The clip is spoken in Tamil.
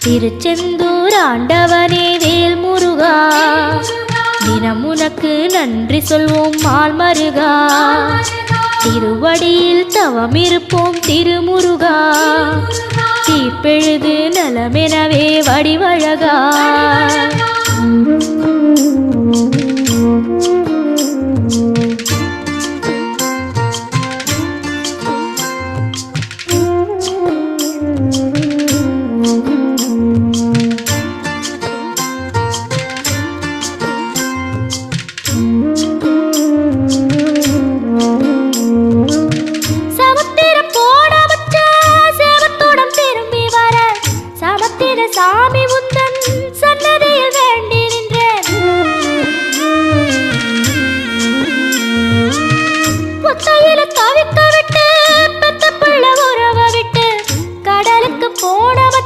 திருச்செந்தூர் ஆண்டவனே வேல் முருகா, தினம் உனக்கு நன்றி சொல்வோம் மால் மருகா. திருவடியில் தவம் இருப்போம் திருமுருகா, தீப்பெழுது நலமெனவே வடிவழகா. சாமி உந்தன் சன்னதியில் வேண்டி நின்றேன், முத்தையில தவிக்க விட்டு பெத்த பிள்ளை உறவ விட்டு கடலுக்கு போனவ